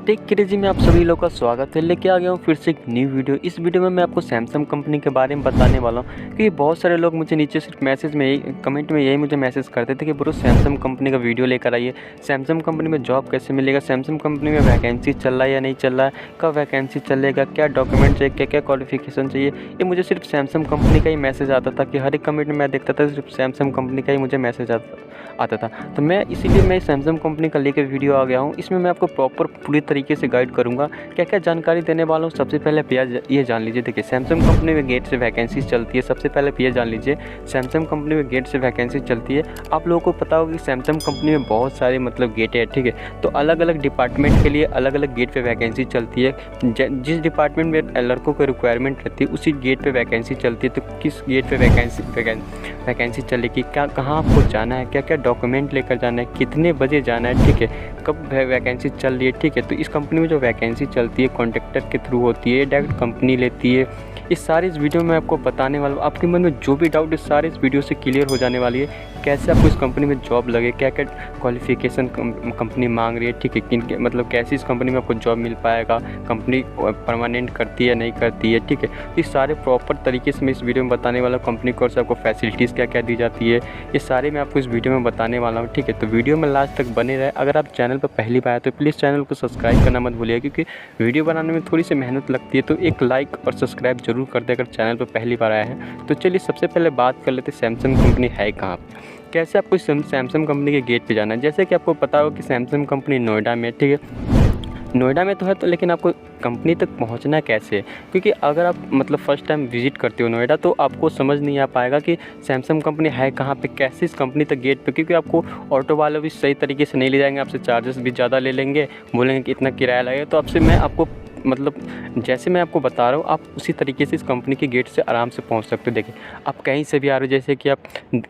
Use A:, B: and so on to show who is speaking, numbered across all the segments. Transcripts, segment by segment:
A: Take crazy में आप सभी लोगों का स्वागत है। लेके आ गया हूँ फिर से एक न्यू वीडियो। इस वीडियो में मैं आपको सैमसंग कंपनी के बारे में बताने वाला हूँ, क्योंकि बहुत सारे लोग मुझे नीचे सिर्फ मैसेज में यही कमेंट में यही मुझे मैसेज करते थे कि ब्रो सैमसंग कंपनी का वीडियो लेकर आइए, सैमसंग कंपनी में जॉब कैसे मिलेगा, सैमसंग कंपनी में वैकेंसी चल रहा है या नहीं चल रहा है, कब वैकेंसी चलेगा, क्या डॉक्यूमेंट चाहिए, क्या क्या क्वालिफिकेशन चाहिए। ये मुझे सिर्फ सैमसंग कंपनी का ही मैसेज आता था कि हर एक कमेंट में मैं देखता था सिर्फ सैमसंग कंपनी का ही मुझे मैसेज आता था। तो मैं इसीलिए मैं सैमसंग कंपनी का लेकर वीडियो आ गया हूँ। इसमें मैं आपको प्रॉपर पूरी तरीके से गाइड करूँगा, क्या क्या जानकारी देने वाला हूँ। सबसे पहले ये जान लीजिए, देखिए सैमसंग कंपनी में गेट से वैकेंसी चलती है। सबसे पहले ये जान लीजिए, सैमसंग कंपनी में गेट से वैकेंसी चलती है। आप लोगों को पता होगा कि सैमसंग कंपनी में बहुत सारे गेट है, ठीक है। तो अलग अलग डिपार्टमेंट के लिए अलग अलग गेट पे वैकेंसी चलती है। जिस डिपार्टमेंट में लड़कों को रिक्वायरमेंट रहती है उसी गेट पे वैकेंसी चलती है। तो किस गेट पे वैकेंसी चलेगी, क्या कहाँ आपको जाना है, क्या क्या डॉक्यूमेंट लेकर जाना है, कितने बजे जाना है, ठीक है, कब वैकेंसी चल रही है, ठीक है। तो इस कंपनी में जो वैकेंसी चलती है कॉन्ट्रैक्टर के थ्रू होती है, डायरेक्ट कंपनी लेती है। इस सारे इस वीडियो में आपको बताने वाला हूँ। आपके मन में जो भी डाउट इस सारे इस वीडियो से क्लियर हो जाने वाली है। कैसे आपको इस कंपनी में जॉब लगे, क्या क्या क्वालिफिकेशन कंपनी मांग रही है, ठीक है, किन कैसे इस कंपनी में आपको जॉब मिल पाएगा, कंपनी परमानेंट करती है नहीं करती है, ठीक है। इस सारे प्रॉपर तरीके से मैं इस वीडियो में बताने वाला हूँ। कंपनी को आपको फैसिलिटीज़ क्या क्या दी जाती है, ये सारे मैं आपको इस वीडियो में बताने वाला हूँ, ठीक है। तो वीडियो में लास्ट तक बने रहे। अगर आप चैनल पर पहली बार आए तो प्लीज़ चैनल को सब्सक्राइब करना मत भूलिए, क्योंकि वीडियो बनाने में थोड़ी सी मेहनत लगती है। तो एक लाइक और सब्सक्राइब जरूर कर दे अगर चैनल पर पहली बार आया है। तो चलिए सबसे पहले बात कर लेते सैमसंग कंपनी है कहाँ पर, कैसे आपको सैमसंग कंपनी के गेट पे जाना है। जैसे कि आपको पता हो कि सैमसंग कंपनी नोएडा में, ठीक है, नोएडा में तो है, तो लेकिन आपको कंपनी तक पहुंचना कैसे है, क्योंकि अगर आप फर्स्ट टाइम विजिट करते हो नोएडा तो आपको समझ नहीं आ पाएगा कि सैमसंग कंपनी है कहाँ पे, कैसे इस कंपनी तक गेट पे, क्योंकि आपको ऑटो वाले भी सही तरीके से नहीं ले जाएंगे, आपसे चार्जेस भी ज़्यादा ले लेंगे, बोलेंगे कि इतना किराया लगेगा। तो आपसे मैं आपको जैसे मैं आपको बता रहा हूँ आप उसी तरीके से इस कंपनी के गेट से आराम से पहुँच सकते हो। देखिए आप कहीं से भी आ रहे हो, जैसे कि आप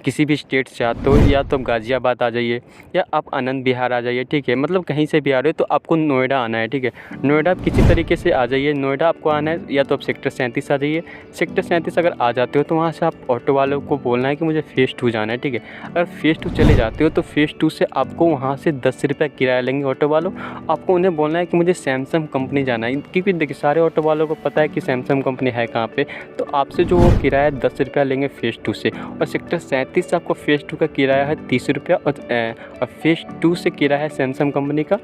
A: किसी भी स्टेट से आते हो, या तो गाज़ियाबाद आ जाइए या आप आनंद विहार आ जाइए, ठीक है, कहीं से भी आ रहे हो तो आपको नोएडा आना है, ठीक है। नोएडा आप किसी तरीके से आ जाइए, नोएडा आपको आना है, या तो आप सेक्टर 37 आ जाइए। सेक्टर 37 अगर आ जाते हो तो वहाँ से आप ऑटो वालों को बोलना है कि मुझे फेज़ 2 जाना है, ठीक है। अगर फेज़ 2 चले जाते हो तो फेज़ 2 से आपको वहाँ से 10 रुपये किराया लेंगे ऑटो वालों। आपको उन्हें बोलना है कि मुझे सैमसंग कंपनी जाना है, क्योंकि देखिए सारे ऑटो वालों को पता है कि सैमसंग कंपनी है कहाँ पे। तो आपसे जो वो किराया 10 रुपया लेंगे फेज़ 2 से, और सेक्टर 37 से आपको फेज़ 2 का किराया है 30 रुपया, और फेज़ 2 से किराया है सैमसंग कंपनी का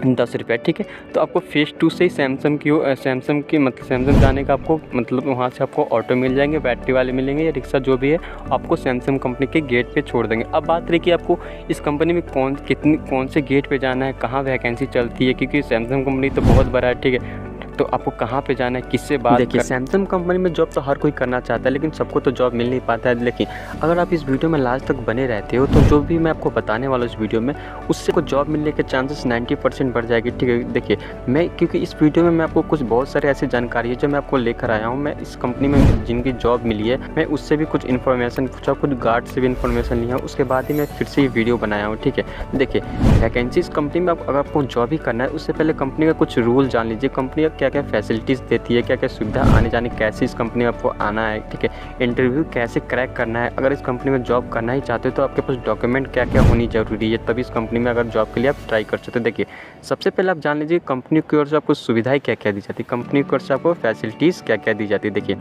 A: 10 रुपया, ठीक है। तो आपको फेज़ 2 से ही सैमसंग सैमसंग जाने का आपको वहाँ से आपको ऑटो मिल जाएंगे, बैटरी वाले मिलेंगे या रिक्शा जो भी है, आपको सैमसंग कंपनी के गेट पे छोड़ देंगे। अब बात रही कि आपको इस कंपनी में कौन से गेट पे जाना है, कहाँ वैकेंसी चलती है, क्योंकि सैमसंग कंपनी तो बहुत बड़ा है, ठीक है। तो आपको कहाँ पे जाना है, किससे बात। देखिए सैमसंग कंपनी में जॉब तो हर कोई करना चाहता है, लेकिन सबको तो जॉब मिल नहीं पाता है। लेकिन अगर आप इस वीडियो में लास्ट तक बने रहते हो तो जो भी मैं आपको बताने वाला हूँ इस वीडियो में, उससे को जॉब मिलने के चांसेस 90% बढ़ जाएगी, ठीक है। देखिए मैं क्योंकि इस वीडियो में मैं आपको कुछ बहुत सारे ऐसी जानकारी है जो मैं आपको लेकर आया हूँ। मैं इस कंपनी में जिनकी जॉब मिली है मैं उससे भी कुछ इन्फॉर्मेशन पूछा, कुछ गार्ड से भी इन्फॉर्मेशन लिया, उसके बाद ही मैं फिर से ये वीडियो बनाया हूँ, ठीक है। देखिए वैकेंसी इस कंपनी में अगर आपको जॉब ही करना है, उससे पहले कंपनी का कुछ रूल जान लीजिए। कंपनी का क्या क्या फैसिलिटीज़ देती है, क्या क्या सुविधा आने जाने, कैसे इस कंपनी में आपको आना है, ठीक है, इंटरव्यू कैसे क्रैक करना है, अगर इस कंपनी में जॉब करना ही चाहते हो तो आपके पास डॉक्यूमेंट क्या क्या होनी जरूरी है, तभी इस कंपनी में अगर जॉब के लिए आप ट्राई कर सकते हो। देखिए सबसे पहले आप जान लीजिए कंपनी की ओर से आपको सुविधाएं क्या क्या दी जाती है, कंपनी की ओर से आपको फैसिलिटीज़ क्या क्या दी जाती है। देखिए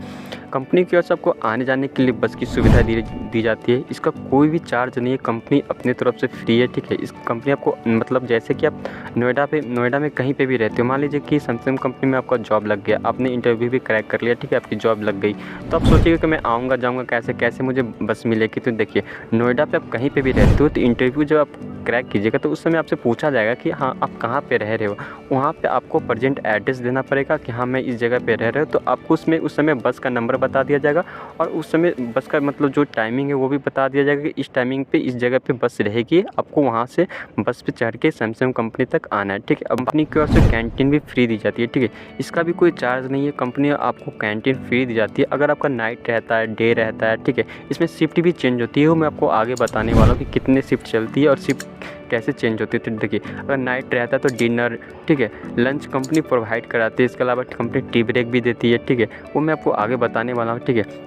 A: कंपनी की ओर से आपको आने जाने के लिए बस की सुविधा दी जाती है, इसका कोई भी चार्ज नहीं है, कंपनी अपनी तरफ से फ्री है, ठीक है। इस कंपनी आपको जैसे कि आप नोएडा में कहीं पे भी रहते हो, मान लीजिए कि सैमसंग कंपनी में आपका जॉब लग गया, आपने इंटरव्यू भी क्रैक कर लिया, ठीक है, आपकी जॉब लग गई, तो आप सोचिएगा कि मैं आऊँगा जाऊँगा कैसे कैसे मुझे बस मिलेगी। तो देखिए नोएडा पे आप कहीं पे भी रहते हो तो इंटरव्यू जब आप क्रैक कीजिएगा तो उस समय आपसे पूछा जाएगा कि हाँ आप कहाँ पे रह रहे हो, वहाँ पे आपको प्रेजेंट एड्रेस देना पड़ेगा कि हाँ मैं इस जगह पे रह रहा हूँ। तो आपको उसमें उस समय बस का नंबर बता दिया जाएगा, और उस समय बस का जो टाइमिंग है वो भी बता दिया जाएगा कि इस टाइमिंग पे इस जगह पे बस रहेगी, आपको वहाँ से बस पे चढ़ के सैमसंग कंपनी तक आना है, ठीक है। कंपनी की ओर से कैंटीन भी फ्री दी जाती है, ठीक है, इसका भी कोई चार्ज नहीं है, कंपनी आपको कैंटीन फ्री दी जाती है। अगर आपका नाइट रहता है, डे रहता है, ठीक है, इसमें शिफ्ट भी चेंज होती है, वो मैं आपको आगे बताने वाला हूँ कि कितने शिफ्ट चलती है और शिफ्ट कैसे चेंज होती है। तो देखिए अगर नाइट रहता है तो डिनर, ठीक है, लंच कंपनी प्रोवाइड कराती है, इसके अलावा कंपनी टी ब्रेक भी देती है, ठीक है, वो मैं आपको आगे बताने वाला हूँ, ठीक है।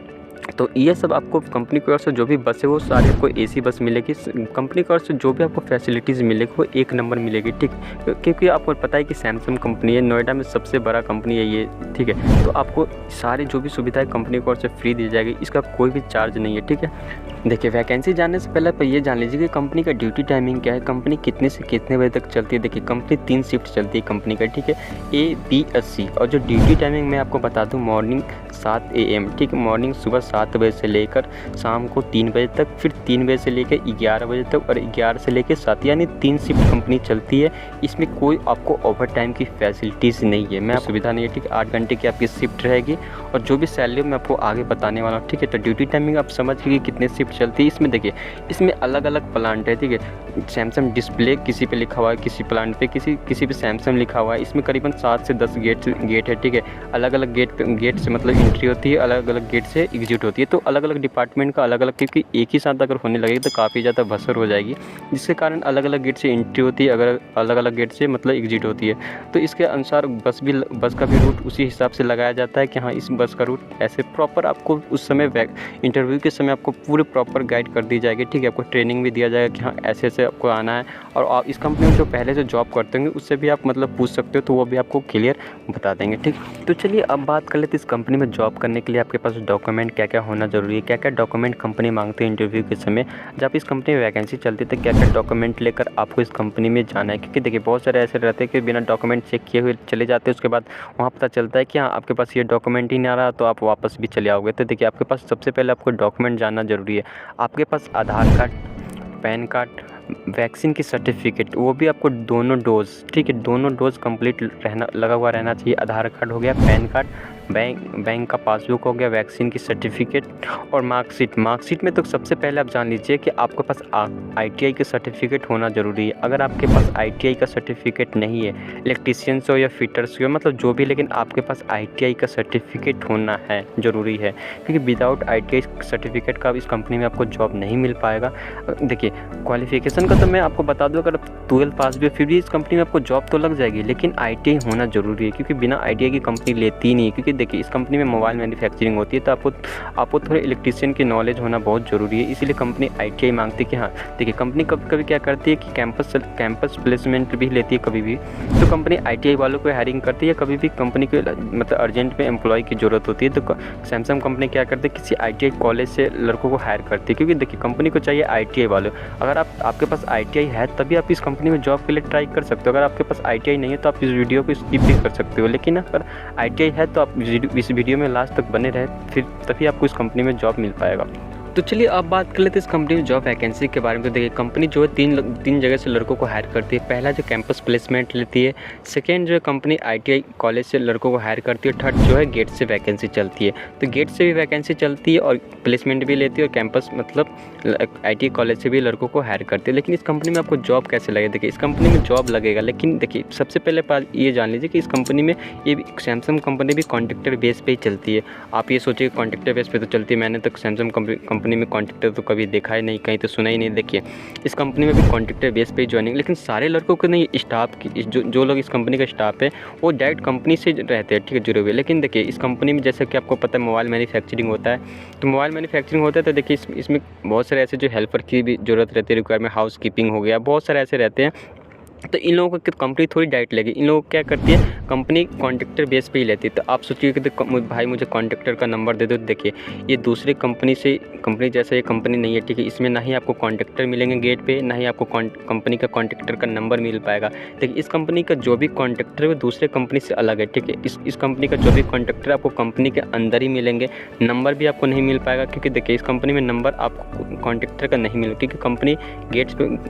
A: तो ये सब आपको कंपनी की ओर से जो भी बस है वो सारी आपको एसी बस मिलेगी। कंपनी की ओर से जो भी आपको फैसिलिटीज़ मिलेगी वो एक नंबर मिलेगी, ठीक। क्योंकि आपको पता है कि सैमसंग कंपनी है, नोएडा में सबसे बड़ा कंपनी है ये, ठीक है। तो आपको सारी जो भी सुविधाएं कंपनी की ओर से फ्री दी जाएगी, इसका कोई भी चार्ज नहीं है, ठीक है। देखिए, वैकेंसी जानने से पहले आप ये जान लीजिए कि कंपनी का ड्यूटी टाइमिंग क्या है, कंपनी कितने से कितने बजे तक चलती है। देखिए, कंपनी 3 शिफ्ट चलती है कंपनी का, ठीक है, A, B, C। और जो ड्यूटी टाइमिंग मैं आपको बता दूं, मॉर्निंग 7 AM, ठीक है, मॉर्निंग सुबह 7 बजे से लेकर शाम को 3 बजे तक, फिर 3 बजे से लेकर 11 बजे तक, और 11 से लेकर 7, यानी 3 शिफ्ट कंपनी चलती है। इसमें कोई आपको ओवर टाइम की फैसिलिटीज़ नहीं है, मैं सुविधा नहीं है, ठीक है। 8 घंटे की आपकी शिफ्ट रहेगी, और जो भी सैलरी मैं आपको आगे बताने वाला हूँ, ठीक है। तो ड्यूटी टाइमिंग आप समझ लीजिए कितने शिफ्ट चलती है। इसमें देखिए, इसमें अलग अलग प्लांट है, ठीक है। सैमसंग डिस्प्ले किसी पे लिखा हुआ है, किसी प्लांट पे किसी पे सैमसंग लिखा हुआ है। इसमें करीबन 7 से 10 गेट है, ठीक है। अलग अलग गेट से मतलब एंट्री होती है, अलग अलग गेट से एग्जिट होती है। तो अलग अलग डिपार्टमेंट का अलग अलग, क्योंकि एक ही साथ अगर होने लगेगी तो काफ़ी ज़्यादा भसड़ हो जाएगी, जिसके कारण अलग अलग गेट से एंट्री होती है, अगर अलग अलग गेट से मतलब एग्जिट होती है। तो इसके अनुसार बस का भी रूट उसी हिसाब से लगाया जाता है कि हाँ, इस बस का रूट ऐसे प्रॉपर आपको उस समय इंटरव्यू के समय आपको पूरे प्रॉपर गाइड कर दी जाएगी, ठीक है। आपको ट्रेनिंग भी दिया जाएगा कि हाँ, ऐसे ऐसे आपको आना है। और आप इस कंपनी में जो पहले से जॉब करते होंगे उससे भी आप मतलब पूछ सकते हो, तो वो भी आपको क्लियर बता देंगे, ठीक। तो चलिए अब बात कर लेते हैं इस कंपनी में जॉब करने के लिए आपके पास डॉक्यूमेंट क्या क्या होना ज़रूरी है, क्या क्या डॉक्यूमेंट कंपनी मांगते हैं इंटरव्यू के समय। जब इस कंपनी में वैकेंसी चलती है तो क्या क्या डॉक्यूमेंट लेकर आपको इस कंपनी में जाना है। क्योंकि देखिए, बहुत सारे ऐसे रहते हैं कि बिना डॉक्यूमेंट चेक किए हुए चले जाते हैं, उसके बाद वहाँ पता चलता है कि हाँ, आपके पास ये डॉक्यूमेंट ही नहीं आ रहा, तो आप वापस भी चले आओगे। तो देखिए, आपके पास सबसे पहले आपको डॉक्यूमेंट जानना ज़रूरी है। आपके पास आधार कार्ड, पैन कार्ड, वैक्सीन की सर्टिफिकेट, वो भी आपको दोनों डोज़, ठीक है, दोनों डोज़ कंप्लीट लगा हुआ रहना चाहिए। आधार कार्ड हो गया, पैन कार्ड, बैंक का पासबुक हो गया, वैक्सीन की सर्टिफिकेट और मार्कशीट में तो सबसे पहले आप जान लीजिए कि आपके पास ITI का सर्टिफिकेट होना ज़रूरी है। अगर आपके पास ITI का सर्टिफिकेट नहीं है, इलेक्ट्रीशियंस हो या फिटर्स हो, मतलब जो भी, लेकिन आपके पास ITI का सर्टिफिकेट होना है, ज़रूरी है। क्योंकि विदाउट ITI सर्टिफिकेट का इस कंपनी में आपको जॉब नहीं मिल पाएगा। देखिए, क्वालिफिकेशन का तो मैं आपको बता दूं, अगर 12 पास भी फिर भी इस कंपनी में आपको जॉब तो लग जाएगी, लेकिन ITI होना ज़रूरी है। क्योंकि बिना ITI की कंपनी लेती ही नहीं है। क्योंकि देखिए, इस कंपनी में मोबाइल मैन्युफैक्चरिंग होती है, तो आपको थोड़े इलेक्ट्रीशियन की नॉलेज होना बहुत ज़रूरी है। इसीलिए कंपनी ITI मांगती है कि हाँ, देखिए, कंपनी कभी क्या करती है कि कैंपस प्लेसमेंट भी लेती है कभी भी। तो कंपनी ITI वालों को हायरिंग करती है। कभी भी कंपनी को मतलब अर्जेंट में एम्प्लॉय की ज़रूरत होती है, तो सैमसंग कंपनी क्या करती है, किसी ITI कॉलेज से लड़कों को हायर करती है। क्योंकि देखिए, कंपनी को चाहिए ITI वाले। अगर आपके पास ITI है तभी आप इस कंपनी में जॉब के लिए ट्राई कर सकते हो। अगर आपके पास ITI नहीं है तो आप इस वीडियो को स्किप भी कर सकते हो। लेकिन अगर ITI है तो आप इस वीडियो में लास्ट तक बने रहे, फिर तभी आपको इस कंपनी में जॉब मिल पाएगा। तो चलिए अब बात कर लेते हैं इस कंपनी में जॉब वैकेंसी के बारे में। तो देखिए, कंपनी जो है तीन जगह से लड़कों को हायर करती है। पहला जो कैंपस प्लेसमेंट लेती है, सेकेंड जो है कंपनी ITI कॉलेज से लड़कों को हायर करती है, थर्ड जो है गेट से वैकेंसी चलती है। तो गेट से भी वैकेंसी चलती है और प्लेसमेंट भी लेती है, और कैंपस मतलब ITI कॉलेज से भी लड़कों को हायर करती है। लेकिन इस कंपनी में आपको जॉब कैसे लगेगा, देखिए, इस कंपनी में जॉब लगेगा, लेकिन देखिए, सबसे पहले बात ये जान लीजिए कि इस कंपनी में ये सैमसंग कंपनी भी कॉन्ट्रैक्टर बेस पे ही चलती है। आप ये सोचिए कॉन्ट्रैक्टर बेस पे तो चलती है, मैंने तो सैमसंग कंपनी में कॉन्ट्रैक्टर तो कभी देखा ही नहीं, कहीं तो सुना ही नहीं। देखिए, इस कंपनी में भी कॉन्ट्रैक्टर बेस पे ज्वाइनिंग, लेकिन सारे लड़कों को नहीं, स्टाफ की जो लोग इस कंपनी का स्टाफ है वो डायरेक्ट कंपनी से रहते हैं, ठीक है, जुड़े हुए। लेकिन देखिए, इस कंपनी में जैसे कि आपको पता है मोबाइल मैन्युफैक्चरिंग होता है, तो मोबाइल मैन्युफैक्चरिंग होता है तो देखिए, इसमें बहुत सारे ऐसे जो हेल्पर की भी ज़रूरत रहती है, रिक्वायरमेंट, हाउस कीपिंग हो गया, बहुत सारे ऐसे रहते हैं। तो इन लोगों को कंपनी थोड़ी डाइट लेगी। इन लोगों को क्या करती है, कंपनी कॉन्ट्रैक्टर बेस पे ही लेती है। तो आप सोचिए कि भाई मुझे कॉन्ट्रैक्टर का नंबर दे दो। देखिए, ये दूसरी कंपनी जैसा ये कंपनी नहीं है, ठीक है। इसमें ना ही आपको कॉन्ट्रैक्टर मिलेंगे गेट पे, ना ही आपको कंपनी का कॉन्ट्रैक्टर का नंबर मिल पाएगा। देखिए, इस कंपनी का जो भी कॉन्ट्रैक्टर है वो दूसरे कंपनी से अलग है, ठीक है। इस कंपनी का जो भी कॉन्ट्रैक्टर आपको कंपनी के अंदर ही मिलेंगे, नंबर भी आपको नहीं मिल पाएगा। क्योंकि देखिए, इस कंपनी में नंबर आपको कॉन्ट्रैक्टर का नहीं मिलेगा, क्योंकि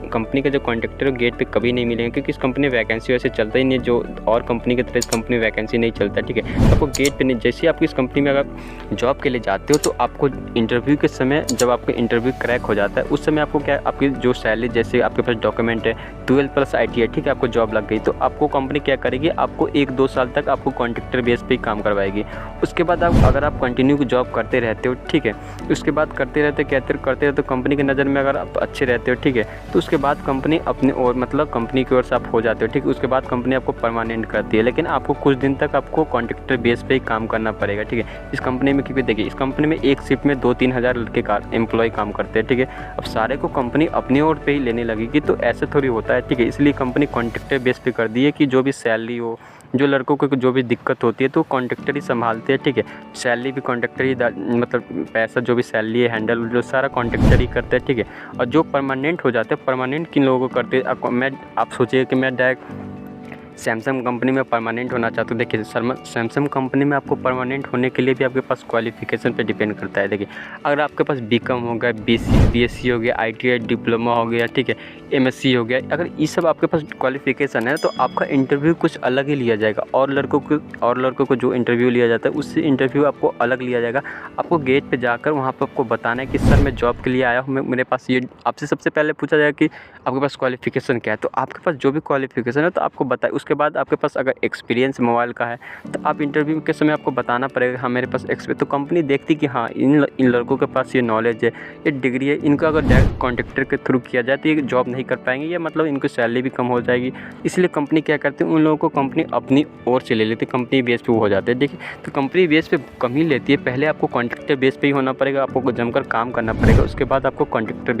A: कंपनी का जो कॉन्ट्रैक्टर है गेट पे कभी नहीं मिलेगा। क्योंकि इस कंपनी में वैकेंसी वैसे चलता ही नहीं, जो और कंपनी की तरह इस कंपनी में वैकेंसी नहीं चलता, ठीक है। तो आपको गेट पे नहीं, जैसे ही आपकी इस कंपनी में अगर जॉब के लिए जाते हो तो आपको इंटरव्यू के समय, जब आपका इंटरव्यू क्रैक हो जाता है, उस समय आपको क्या, आपकी जो सैलरी, जैसे आपके पास डॉक्यूमेंट है 12 प्लस ITI, ठीक है, आपको जॉब लग गई, तो आपको कंपनी क्या करेगी, आपको 1-2 साल तक आपको कॉन्ट्रैक्टर बेस पे ही काम करवाएगी। उसके बाद अगर आप कंटिन्यू जॉब करते रहते हो, ठीक है, उसके बाद करते रहते तो कंपनी की नज़र में अगर आप अच्छे रहते हो, ठीक है, तो उसके बाद कंपनी अपने और मतलब कंपनी सिक्योर आप हो जाते हो, ठीक है। उसके बाद कंपनी आपको परमानेंट करती है, लेकिन आपको कुछ दिन तक आपको कॉन्ट्रैक्टर बेस पे ही काम करना पड़ेगा, ठीक है, इस कंपनी में। क्योंकि देखिए इस कंपनी में एक शिफ्ट में 2-3 हज़ार लड़के एम्प्लॉय काम करते हैं, ठीक है। अब सारे को कंपनी अपनी ओर पे ही लेने लगेगी, तो ऐसे थोड़ी होता है, ठीक है। इसलिए कंपनी कॉन्ट्रैक्टर बेस पे कर दी है कि जो भी सैलरी हो, जो लड़कों को जो भी दिक्कत होती है तो कॉन्ट्रैक्टर ही संभालते हैं, ठीक है। सैलरी भी कॉन्ट्रैक्टर ही मतलब पैसा जो भी सैलरी है हैंडल जो सारा कॉन्ट्रैक्टर ही करते हैं, ठीक है। और जो परमानेंट हो जाते हैं, परमानेंट किन लोगों को करते हैं, आप सोचिए कि मैं डायरेक्ट सैमसंग कंपनी में परमानेंट होना चाहते हो। देखिए सैमसंग कंपनी में आपको परमानेंट होने के लिए भी आपके पास क्वालिफ़िकेशन पे डिपेंड करता है। देखिए अगर आपके पास बीकॉम हो गया, बीएससी हो गया, आईटीआई डिप्लोमा हो गया, ठीक है, एमएससी हो गया, अगर ये सब आपके पास क्वालिफ़िकेशन है तो आपका इंटरव्यू कुछ अलग ही लिया जाएगा। और लड़कों को जो इंटरव्यू लिया जाता है उससे इंटरव्यू आपको अलग लिया जाएगा। आपको गेट पर जाकर वहाँ पर आपको बताना है कि सर मैं जॉब के लिए आया हूँ, मेरे पास ये, आपसे सबसे पहले पूछा जाएगा कि आपके पास क्वालिफ़िकेशन क्या है। तो आपके पास जो भी क्वालिफ़िकेशन है तो आपको बताए। उसके बाद आपके पास अगर एक्सपीरियंस मोबाइल का है तो आप इंटरव्यू के समय आपको बताना पड़ेगा हाँ मेरे पास एक्सपीरियंस। तो कंपनी देखती कि हाँ इन लड़कों के पास ये नॉलेज है, ये डिग्री है, इनका अगर डायरेक्ट कॉन्ट्रैक्टर के थ्रू किया जाए तो ये जॉब नहीं कर पाएंगे, या मतलब इनकी सैलरी भी कम हो जाएगी। इसलिए कंपनी क्या करती है, उन लोगों को कंपनी अपनी ओर से ले लेती है, कंपनी बेस पे वो हो जाते हैं। देखिए तो कंपनी बेस पे कम ही लेती है, पहले आपको कॉन्ट्रैक्टर बेस पे ही होना पड़ेगा, आपको जमकर काम करना पड़ेगा। उसके बाद आपको कॉन्ट्रैक्टर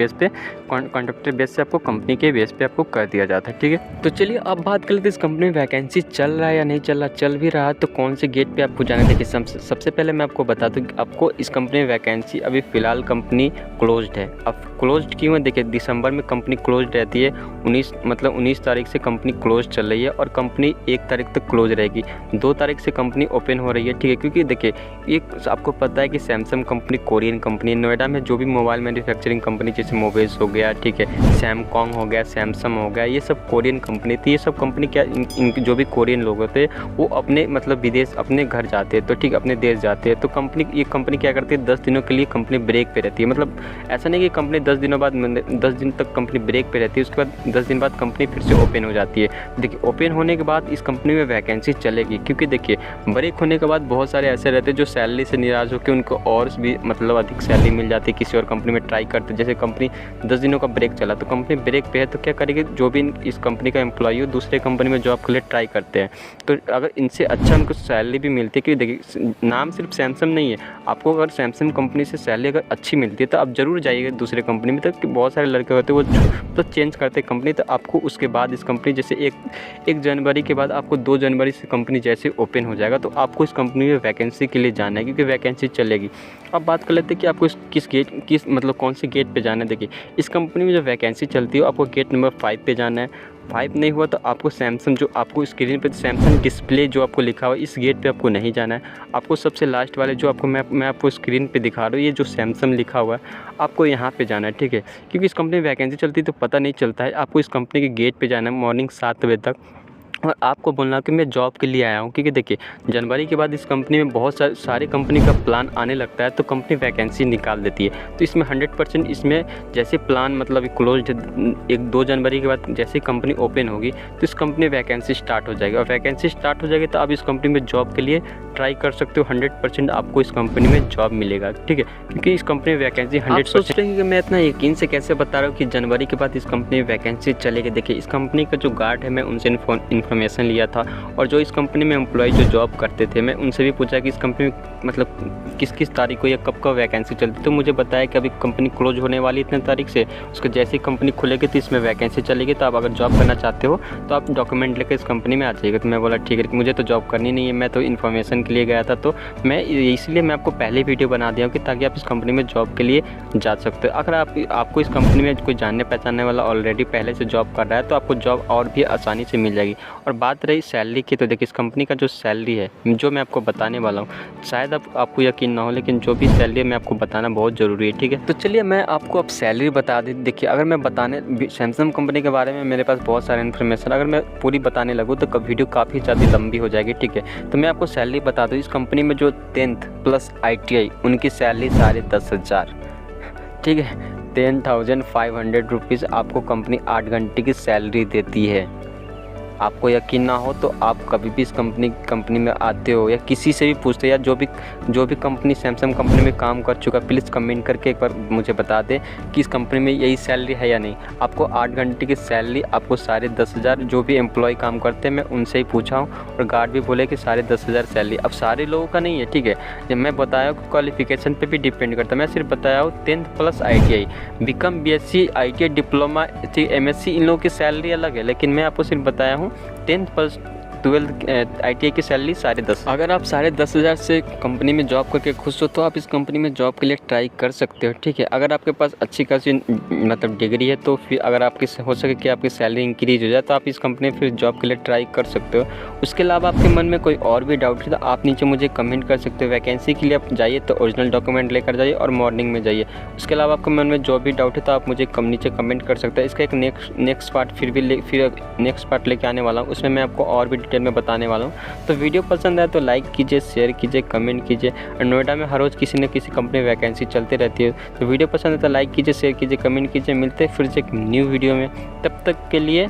A: बेस से आपको कंपनी के बेस पे आपको कर दिया जाता है, ठीक है। तो चलिए अब बात कर लेते हैं इस कंपनी में वैकेंसी चल रहा है या नहीं चल रहा। चल भी रहा तो कौन से गेट पे आपको जाना है। देखिए सबसे पहले मैं आपको बता दूं कि आपको इस कंपनी में वैकेंसी अभी फ़िलहाल कंपनी क्लोज्ड है। अब क्लोज्ड क्यों है, देखिए दिसंबर में कंपनी क्लोज्ड रहती है, 19 तारीख से कंपनी क्लोज चल रही है और कंपनी 1 तारीख तक क्लोज रहेगी। 2 तारीख से कंपनी ओपन हो रही है, ठीक है। क्योंकि देखिए एक आपको पता है कि Samsung company Korean company, Noida में जो भी मोबाइल मैन्युफैक्चरिंग कंपनी जैसे मोबाइल्स हो गया, ठीक है, सैमकॉन्ग हो गया, सैमसंग हो गया, ये सब कोरियन कंपनी थी। ये सब कंपनी क्या इनके जो भी कोरियन लोग होते हैं वो अपने मतलब विदेश अपने घर जाते हैं, तो ठीक अपने देश जाते हैं। तो ये कंपनी क्या करती है, 10 दिनों के लिए कंपनी ब्रेक पे रहती है। मतलब ऐसा नहीं कि कंपनी 10 दिनों बाद 10 दिन तक कंपनी ब्रेक पे रहती है, उसके बाद 10 दिन बाद कंपनी फिर से ओपन हो जाती है। देखिए ओपन होने के बाद इस कंपनी में वैकेंसी चलेगी, क्योंकि देखिए ब्रेक होने के बाद बहुत सारे ऐसे रहते हैं जो सैलरी से निराश होकर उनको और भी मतलब अधिक सैलरी मिल जाती है, किसी और कंपनी में ट्राई करते। जैसे कंपनी 10 दिनों का ब्रेक चला तो कंपनी ब्रेक पे है तो क्या करेगी, जो भी इस कंपनी का एम्प्लॉई हो दूसरे कंपनी में जॉब के लिए ट्राई करते हैं। तो अगर इनसे अच्छा उनको सैलरी भी मिलती है, क्योंकि देखिए नाम सिर्फ सैमसंग नहीं है, आपको अगर सैमसंग कंपनी से सैलरी अगर अच्छी मिलती है तो आप ज़रूर जाइएगा दूसरे कंपनी में। तो बहुत सारे लड़के होते हैं वो तो चेंज करते हैं कंपनी, तो आपको उसके बाद इस कंपनी जैसे 1 जनवरी के बाद आपको 2 जनवरी से कंपनी जैसे ओपन हो जाएगा तो आपको इस कंपनी में वैकेंसी के लिए जाना है, क्योंकि वैकेंसी चलेगी। अब बात कर लेते हैं कि आपको किस मतलब कौन से गेट पे जाना है। देखिए इस कंपनी में जो वैकेंसी चलती है आपको गेट नंबर 5 पे जाना है। 5 नहीं हुआ तो आपको सैमसंग जो आपको स्क्रीन पे सैमसंग डिस्प्ले जो आपको लिखा हुआ है इस गेट पे आपको नहीं जाना है। आपको सबसे लास्ट वाले जो आपको मैं आपको स्क्रीन पे दिखा रहा हूँ, ये जो सैमसंग लिखा हुआ है आपको यहाँ पे जाना है, ठीक है। क्योंकि इस कंपनी में वैकेंसी चलती है तो पता नहीं चलता है, आपको इस कंपनी के गेट पे जाना है मॉर्निंग 7 बजे तक और आपको बोलना कि मैं जॉब के लिए आया हूँ। क्योंकि देखिए जनवरी के बाद इस कंपनी में बहुत सारे कंपनी का प्लान आने लगता है तो कंपनी वैकेंसी निकाल देती है। तो इसमें 100% इसमें जैसे प्लान मतलब क्लोज 1-2 जनवरी के बाद जैसे कंपनी ओपन होगी तो इस कंपनी वैकेंसी स्टार्ट हो जाएगी, और वैकेंसी स्टार्ट हो जाएगी तो आप इस कंपनी में जॉब के लिए ट्राई कर सकते हो। 100% आपको इस कंपनी में जॉब मिलेगा, ठीक है। क्योंकि इस कंपनी में वैकेंसी 100%। सोच रहे हैं कि मैं इतना यकीन से कैसे बता रहा हूँ कि जनवरी के बाद इस कंपनी में वैकेंसी चलेगी। देखिए इस कंपनी का जो गार्ड है मैं उनसे इन्फॉर्मेशन लिया था, और जो इस कंपनी में एम्प्लॉय जो जॉब करते थे मैं उनसे भी पूछा कि इस कंपनी में मतलब किस तारीख को या कब वैकेंसी चलती। तो मुझे बताया कि अभी कंपनी क्लोज होने वाली इतने तारीख से, उसके जैसे ही कंपनी खुलेगी तो इसमें वैकेंसी चलेगी। तो आप अगर जॉब करना चाहते हो तो आप डॉक्यूमेंट लेकर इस कंपनी में आ जाइएगा। तो मैं बोला ठीक है, मुझे तो जॉब करनी नहीं है, मैं तो इन्फॉर्मेशन के लिए गया था। तो मैं इसलिए मैं आपको पहले वीडियो बना दिया हूँ कि ताकि आप इस कंपनी में जॉब के लिए जा सकते हो। अगर आपको इस कंपनी में कोई जानने पहचानने वाला ऑलरेडी पहले से जॉब कर रहा है तो आपको जॉब और भी आसानी से मिल जाएगी। और बात रही सैलरी की, तो देखिए इस कंपनी का जो सैलरी है जो मैं आपको बताने वाला हूँ शायद आपको यकीन ना हो, लेकिन जो भी सैलरी है मैं आपको बताना बहुत ज़रूरी है, ठीक है। तो चलिए मैं आपको अब सैलरी बता दी। देखिए अगर मैं बताने सैमसंग कंपनी के बारे में मेरे पास बहुत सारे इन्फॉर्मेशन, अगर मैं पूरी बताने लगूँ तो वीडियो काफ़ी ज़्यादा लंबी हो जाएगी, ठीक है। तो मैं आपको सैलरी बता दूँ। इस कंपनी में जो 10th प्लस ITI उनकी सैलरी 10,500, ठीक है, 10,500 रुपीज़ आपको कंपनी 8 घंटे की सैलरी देती है। आपको यकीन ना हो तो आप कभी भी इस कंपनी में आते हो या किसी से भी पूछते हो, या जो भी कंपनी सैमसंग कंपनी में काम कर चुका, प्लीज़ कमेंट करके एक बार मुझे बता दें कि इस कंपनी में यही सैलरी है या नहीं। आपको 8 घंटे की सैलरी आपको 10,500, जो भी एम्प्लॉय काम करते हैं मैं उनसे ही पूछा हूँ, और गार्ड भी बोले कि 10,500 सैलरी। अब सारे लोगों का नहीं है, ठीक है। जब मैं बताया हूँ क्वालिफिकेशन पे भी डिपेंड करता है, मैं सिर्फ बताया हूँ 10th plus ITI, BCom BSc ITI diploma MSc, इन लोगों की सैलरी अलग है, लेकिन मैं आपको सिर्फ बताया हूँ 10th प्लस 12th ITI की सैलरी 10,500। अगर आप 10,500 से कंपनी में जॉब करके खुश हो तो आप इस कंपनी में जॉब के लिए ट्राई कर सकते हो, ठीक है। अगर आपके पास अच्छी खासी मतलब डिग्री है तो फिर अगर आपकी हो सके कि आपकी सैलरी इंक्रीज हो जाए तो आप इस कंपनी में फिर जॉब के लिए ट्राई कर सकते हो। उसके अलावा आपके मन में कोई और भी डाउट है तो आप नीचे मुझे कमेंट कर सकते हो। वैकेंसी के लिए आप जाइए तो ओरिजिनल डॉक्यूमेंट लेकर जाइए और मॉर्निंग में जाइए। उसके अलावा आपके मन में जो भी डाउट है तो आप मुझे नीचे कमेंट कर सकते हैं। इसका एक नेक्स्ट पार्ट फिर नेक्स्ट पार्ट लेके आने वाला हूँ, उसमें मैं आपको और भी डिटेल में बताने वाला हूँ। तो वीडियो पसंद आए तो लाइक कीजिए, शेयर कीजिए, कमेंट कीजिए। और नोएडा में हर रोज़ किसी न किसी कंपनी में वैकेंसी चलती रहती है, तो वीडियो पसंद है तो लाइक कीजिए, शेयर कीजिए, कमेंट कीजिए। मिलते हैं फिर से एक न्यू वीडियो में, तब तक के लिए